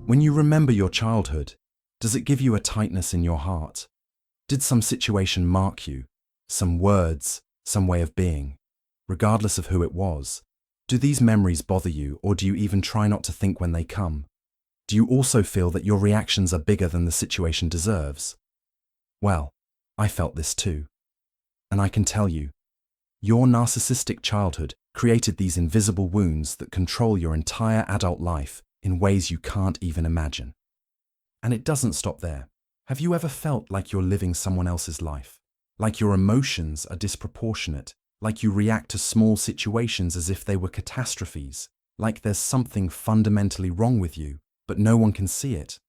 When you remember your childhood, does it give you a tightness in your heart? Did some situation mark you? Some words, some way of being? Regardless of who it was, do these memories bother you, or do you even try not to think when they come? Do you also feel that your reactions are bigger than the situation deserves? Well, I felt this too. And I can tell you, your narcissistic childhood created these invisible wounds that control your entire adult life in ways you can't even imagine. And it doesn't stop there. Have you ever felt like you're living someone else's life? Like your emotions are disproportionate? Like you react to small situations as if they were catastrophes? Like there's something fundamentally wrong with you, but no one can see it?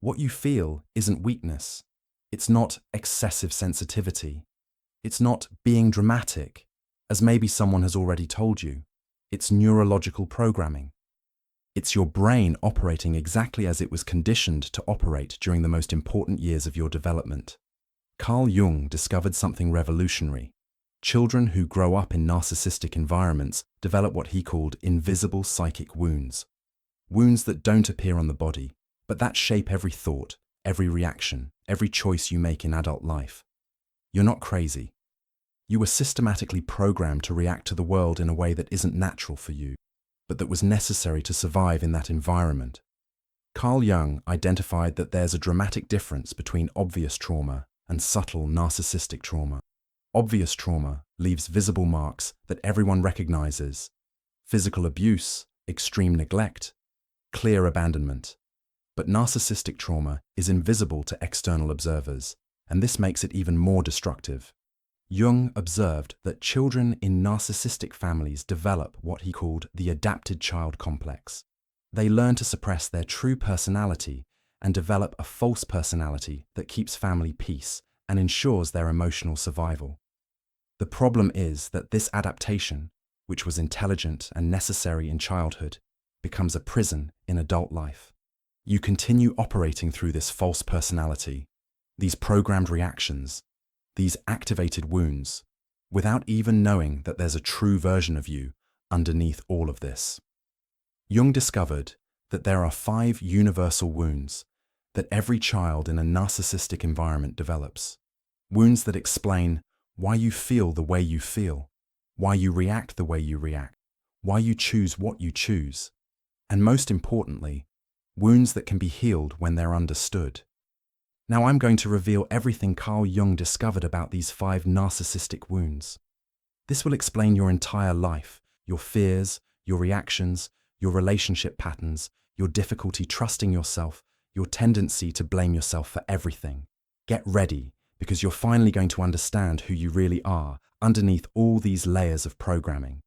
What you feel isn't weakness. It's not excessive sensitivity. It's not being dramatic, as maybe someone has already told you. It's neurological programming. It's your brain operating exactly as it was conditioned to operate during the most important years of your development. Carl Jung discovered something revolutionary. Children who grow up in narcissistic environments develop what he called invisible psychic wounds. Wounds that don't appear on the body, but that shape every thought, every reaction, every choice you make in adult life. You're not crazy. You were systematically programmed to react to the world in a way that isn't natural for you, but that was necessary to survive in that environment. Carl Jung identified that there's a dramatic difference between obvious trauma and subtle narcissistic trauma. Obvious trauma leaves visible marks that everyone recognizes: physical abuse, extreme neglect, clear abandonment. But narcissistic trauma is invisible to external observers, and this makes it even more destructive. Jung observed that children in narcissistic families develop what he called the adapted child complex. They learn to suppress their true personality and develop a false personality that keeps family peace and ensures their emotional survival. The problem is that this adaptation, which was intelligent and necessary in childhood, becomes a prison in adult life. You continue operating through this false personality, these programmed reactions, these activated wounds, without even knowing that there's a true version of you underneath all of this. Jung discovered that there are 5 universal wounds that every child in a narcissistic environment develops. Wounds that explain why you feel the way you feel, why you react the way you react, why you choose what you choose, and most importantly, wounds that can be healed when they're understood. Now I'm going to reveal everything Carl Jung discovered about these 5 narcissistic wounds. This will explain your entire life, your fears, your reactions, your relationship patterns, your difficulty trusting yourself, your tendency to blame yourself for everything. Get ready, because you're finally going to understand who you really are underneath all these layers of programming.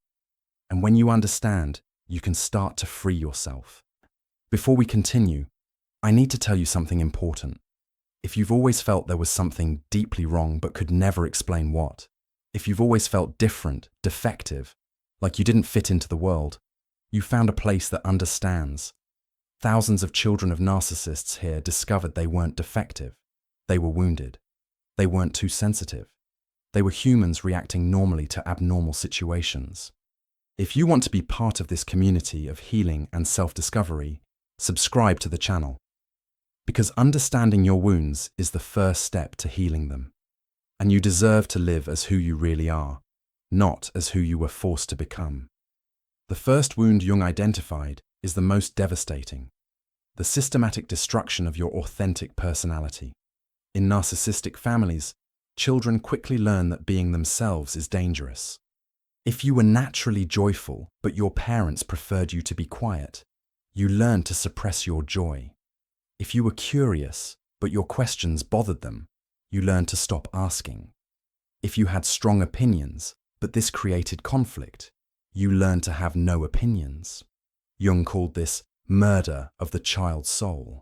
And when you understand, you can start to free yourself. Before we continue, I need to tell you something important. If you've always felt there was something deeply wrong but could never explain what, if you've always felt different, defective, like you didn't fit into the world, you found a place that understands. Thousands of children of narcissists here discovered they weren't defective. They were wounded. They weren't too sensitive. They were humans reacting normally to abnormal situations. If you want to be part of this community of healing and self-discovery, subscribe to the channel. Because understanding your wounds is the first step to healing them. And you deserve to live as who you really are, not as who you were forced to become. The first wound Jung identified is the most devastating: the systematic destruction of your authentic personality. In narcissistic families, children quickly learn that being themselves is dangerous. If you were naturally joyful, but your parents preferred you to be quiet, you learn to suppress your joy. If you were curious, but your questions bothered them, you learned to stop asking. If you had strong opinions, but this created conflict, you learned to have no opinions. Jung called this murder of the child's soul.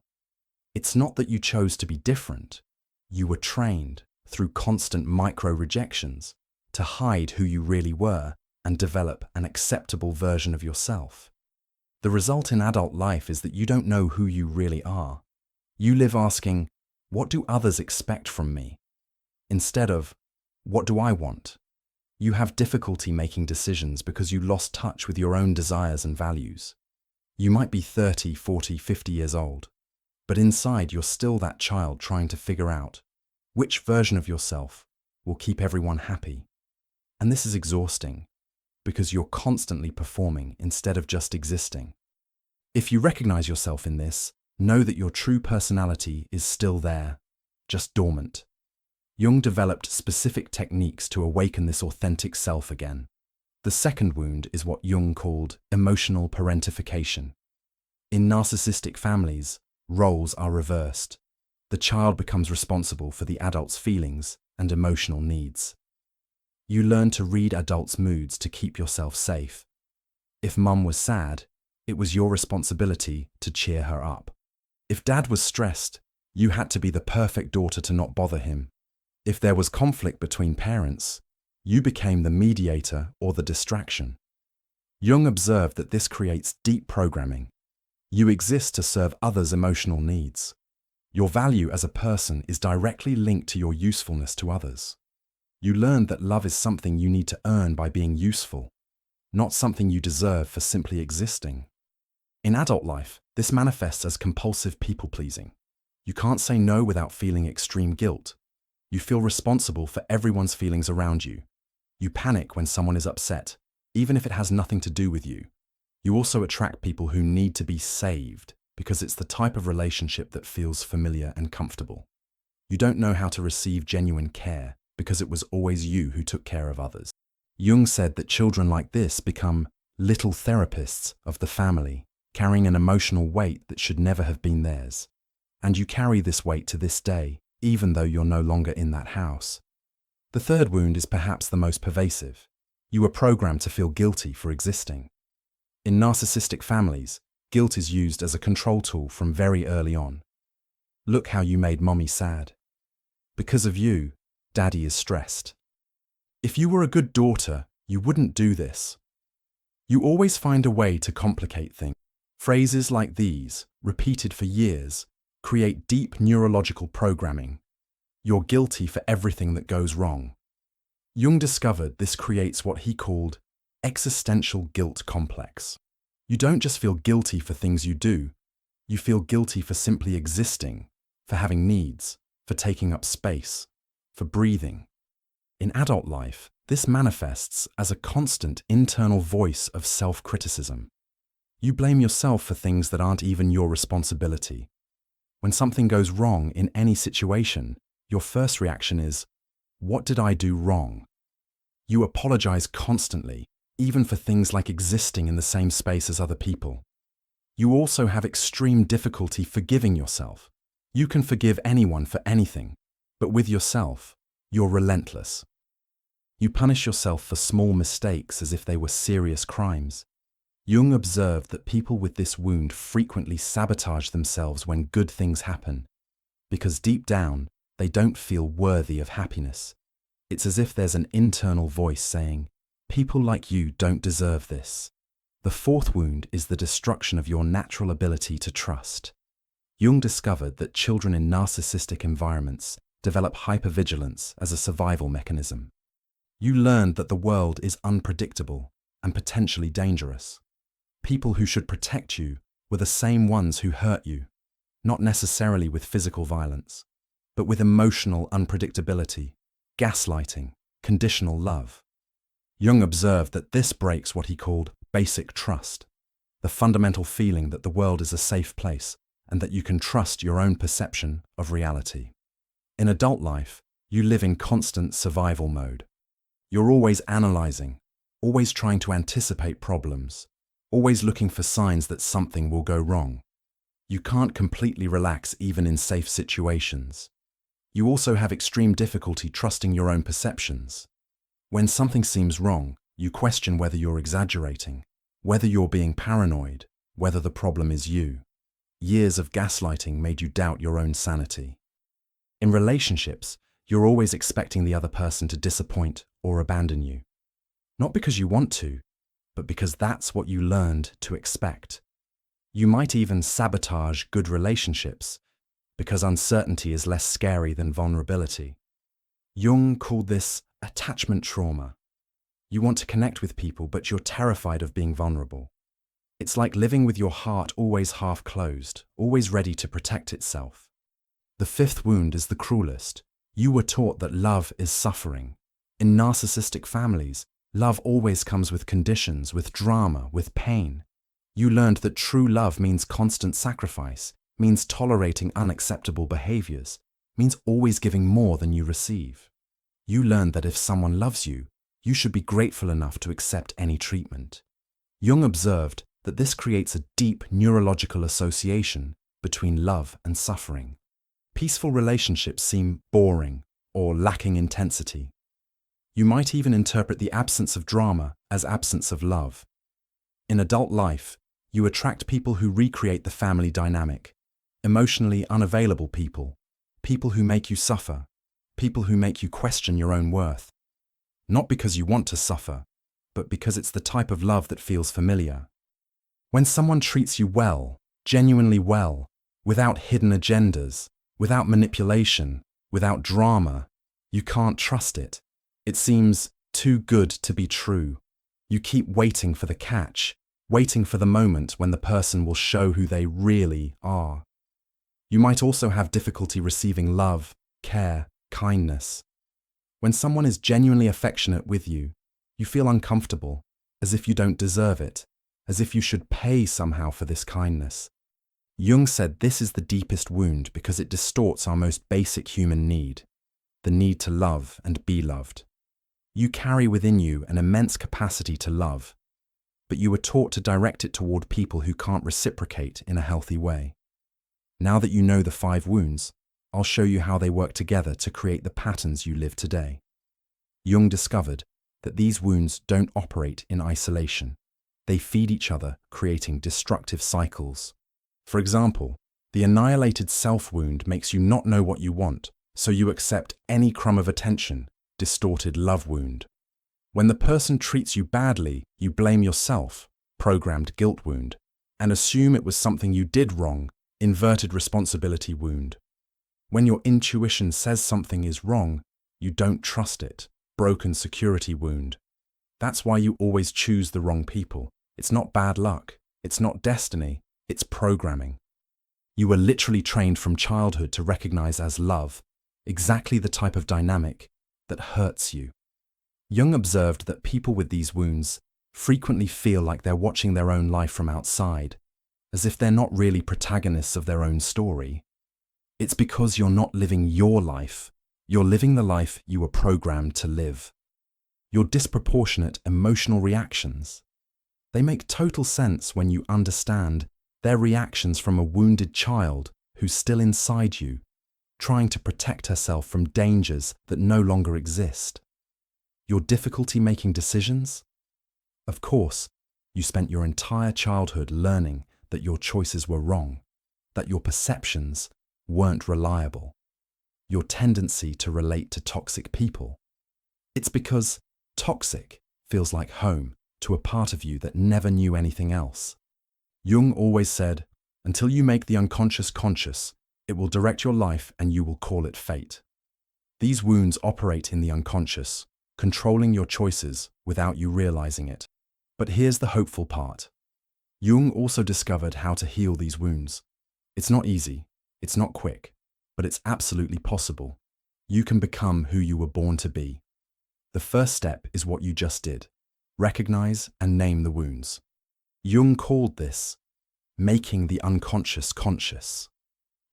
It's not that you chose to be different. You were trained, through constant micro-rejections, to hide who you really were and develop an acceptable version of yourself. The result in adult life is that you don't know who you really are. You live asking, what do others expect from me? Instead of, what do I want? You have difficulty making decisions because you lost touch with your own desires and values. You might be 30, 40, 50 years old, but inside you're still that child trying to figure out which version of yourself will keep everyone happy. And this is exhausting because you're constantly performing instead of just existing. If you recognize yourself in this, know that your true personality is still there, just dormant. Jung developed specific techniques to awaken this authentic self again. The second wound is what Jung called emotional parentification. In narcissistic families, roles are reversed. The child becomes responsible for the adult's feelings and emotional needs. You learn to read adults' moods to keep yourself safe. If mum was sad, it was your responsibility to cheer her up. If dad was stressed, you had to be the perfect daughter to not bother him. If there was conflict between parents, you became the mediator or the distraction. Jung observed that this creates deep programming. You exist to serve others' emotional needs. Your value as a person is directly linked to your usefulness to others. You learned that love is something you need to earn by being useful, not something you deserve for simply existing. In adult life, this manifests as compulsive people-pleasing. You can't say no without feeling extreme guilt. You feel responsible for everyone's feelings around you. You panic when someone is upset, even if it has nothing to do with you. You also attract people who need to be saved because it's the type of relationship that feels familiar and comfortable. You don't know how to receive genuine care because it was always you who took care of others. Jung said that children like this become little therapists of the family, carrying an emotional weight that should never have been theirs. And you carry this weight to this day, even though you're no longer in that house. The third wound is perhaps the most pervasive. You were programmed to feel guilty for existing. In narcissistic families, guilt is used as a control tool from very early on. Look how you made mommy sad. Because of you, daddy is stressed. If you were a good daughter, you wouldn't do this. You always find a way to complicate things. Phrases like these, repeated for years, create deep neurological programming. You're guilty for everything that goes wrong. Jung discovered this creates what he called existential guilt complex. You don't just feel guilty for things you do, you feel guilty for simply existing, for having needs, for taking up space, for breathing. In adult life, this manifests as a constant internal voice of self-criticism. You blame yourself for things that aren't even your responsibility. When something goes wrong in any situation, your first reaction is, "What did I do wrong?" You apologize constantly, even for things like existing in the same space as other people. You also have extreme difficulty forgiving yourself. You can forgive anyone for anything, but with yourself, you're relentless. You punish yourself for small mistakes as if they were serious crimes. Jung observed that people with this wound frequently sabotage themselves when good things happen, because deep down, they don't feel worthy of happiness. It's as if there's an internal voice saying, "People like you don't deserve this." The fourth wound is the destruction of your natural ability to trust. Jung discovered that children in narcissistic environments develop hypervigilance as a survival mechanism. You learned that the world is unpredictable and potentially dangerous. People who should protect you were the same ones who hurt you, not necessarily with physical violence, but with emotional unpredictability, gaslighting, conditional love. Jung observed that this breaks what he called basic trust, the fundamental feeling that the world is a safe place and that you can trust your own perception of reality. In adult life, you live in constant survival mode. You're always analyzing, always trying to anticipate problems, always looking for signs that something will go wrong. You can't completely relax even in safe situations. You also have extreme difficulty trusting your own perceptions. When something seems wrong, you question whether you're exaggerating, whether you're being paranoid, whether the problem is you. Years of gaslighting made you doubt your own sanity. In relationships, you're always expecting the other person to disappoint or abandon you. Not because you want to, but because that's what you learned to expect. You might even sabotage good relationships because uncertainty is less scary than vulnerability. Jung called this attachment trauma. You want to connect with people, but you're terrified of being vulnerable. It's like living with your heart always half closed, always ready to protect itself. The fifth wound is the cruelest. You were taught that love is suffering. In narcissistic families, love always comes with conditions, with drama, with pain. You learned that true love means constant sacrifice, means tolerating unacceptable behaviors, means always giving more than you receive. You learned that if someone loves you, you should be grateful enough to accept any treatment. Jung observed that this creates a deep neurological association between love and suffering. Peaceful relationships seem boring or lacking intensity. You might even interpret the absence of drama as absence of love. In adult life, you attract people who recreate the family dynamic, emotionally unavailable people, people who make you suffer, people who make you question your own worth. Not because you want to suffer, but because it's the type of love that feels familiar. When someone treats you well, genuinely well, without hidden agendas, without manipulation, without drama, you can't trust it. It seems too good to be true. You keep waiting for the catch, waiting for the moment when the person will show who they really are. You might also have difficulty receiving love, care, kindness. When someone is genuinely affectionate with you, you feel uncomfortable, as if you don't deserve it, as if you should pay somehow for this kindness. Jung said this is the deepest wound because it distorts our most basic human need, the need to love and be loved. You carry within you an immense capacity to love, but you were taught to direct it toward people who can't reciprocate in a healthy way. Now that you know the 5 wounds, I'll show you how they work together to create the patterns you live today. Jung discovered that these wounds don't operate in isolation. They feed each other, creating destructive cycles. For example, the annihilated self-wound makes you not know what you want, so you accept any crumb of attention, distorted love wound. When the person treats you badly, you blame yourself, programmed guilt wound, and assume it was something you did wrong, inverted responsibility wound. When your intuition says something is wrong, you don't trust it, broken security wound. That's why you always choose the wrong people. It's not bad luck, it's not destiny, it's programming. You were literally trained from childhood to recognize as love exactly the type of dynamic that hurts you. Jung observed that people with these wounds frequently feel like they're watching their own life from outside, as if they're not really protagonists of their own story. It's because you're not living your life, you're living the life you were programmed to live. Your disproportionate emotional reactions, they make total sense when you understand they're reactions from a wounded child who's still inside you, trying to protect herself from dangers that no longer exist. Your difficulty making decisions? Of course, you spent your entire childhood learning that your choices were wrong, that your perceptions weren't reliable. Your tendency to relate to toxic people. It's because toxic feels like home to a part of you that never knew anything else. Jung always said, until you make the unconscious conscious, it will direct your life and you will call it fate. These wounds operate in the unconscious, controlling your choices without you realizing it. But here's the hopeful part. Jung also discovered how to heal these wounds. It's not easy, it's not quick, but it's absolutely possible. You can become who you were born to be. The first step is what you just did. Recognize and name the wounds. Jung called this making the unconscious conscious.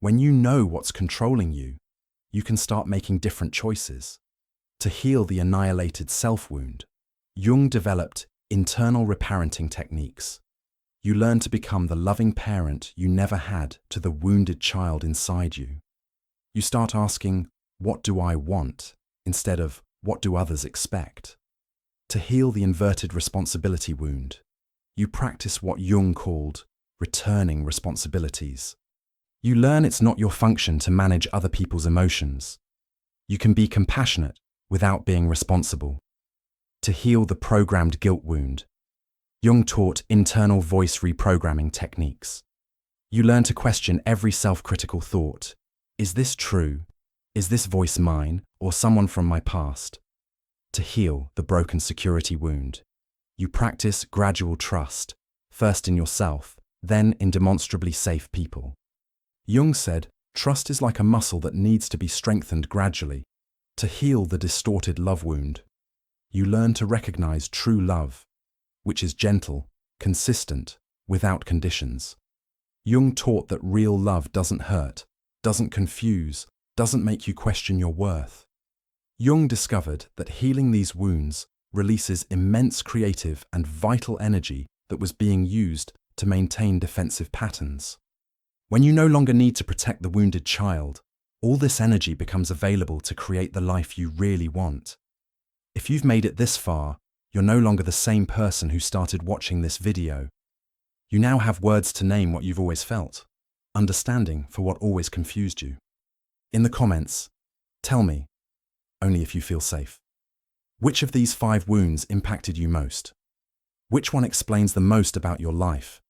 When you know what's controlling you, you can start making different choices. To heal the annihilated self-wound, Jung developed internal reparenting techniques. You learn to become the loving parent you never had to the wounded child inside you. You start asking, what do I want, instead of what do others expect? To heal the inverted responsibility wound, you practice what Jung called returning responsibilities. You learn it's not your function to manage other people's emotions. You can be compassionate without being responsible. To heal the programmed guilt wound, Jung taught internal voice reprogramming techniques. You learn to question every self-critical thought. Is this true? Is this voice mine or someone from my past? To heal the broken security wound, you practice gradual trust, first in yourself, then in demonstrably safe people. Jung said, trust is like a muscle that needs to be strengthened gradually. To heal the distorted love wound, you learn to recognize true love, which is gentle, consistent, without conditions. Jung taught that real love doesn't hurt, doesn't confuse, doesn't make you question your worth. Jung discovered that healing these wounds releases immense creative and vital energy that was being used to maintain defensive patterns. When you no longer need to protect the wounded child, all this energy becomes available to create the life you really want. If you've made it this far, you're no longer the same person who started watching this video. You now have words to name what you've always felt, understanding for what always confused you. In the comments, tell me, only if you feel safe, which of these 5 wounds impacted you most? Which one explains the most about your life?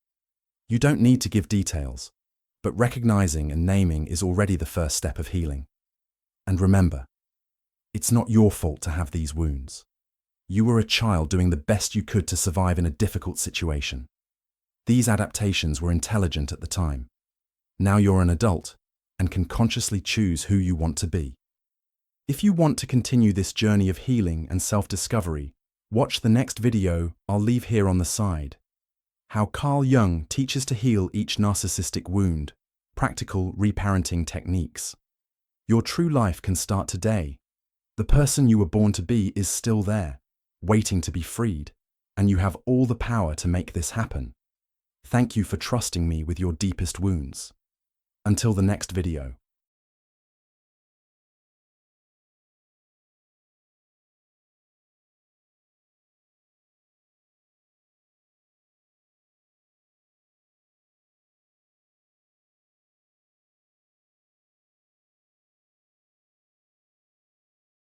You don't need to give details, but recognizing and naming is already the first step of healing. And remember, it's not your fault to have these wounds. You were a child doing the best you could to survive in a difficult situation. These adaptations were intelligent at the time. Now you're an adult and can consciously choose who you want to be. If you want to continue this journey of healing and self-discovery, watch the next video I'll leave here on the side. How Carl Jung teaches to heal each narcissistic wound, practical reparenting techniques. Your true life can start today. The person you were born to be is still there, waiting to be freed, and you have all the power to make this happen. Thank you for trusting me with your deepest wounds. Until the next video.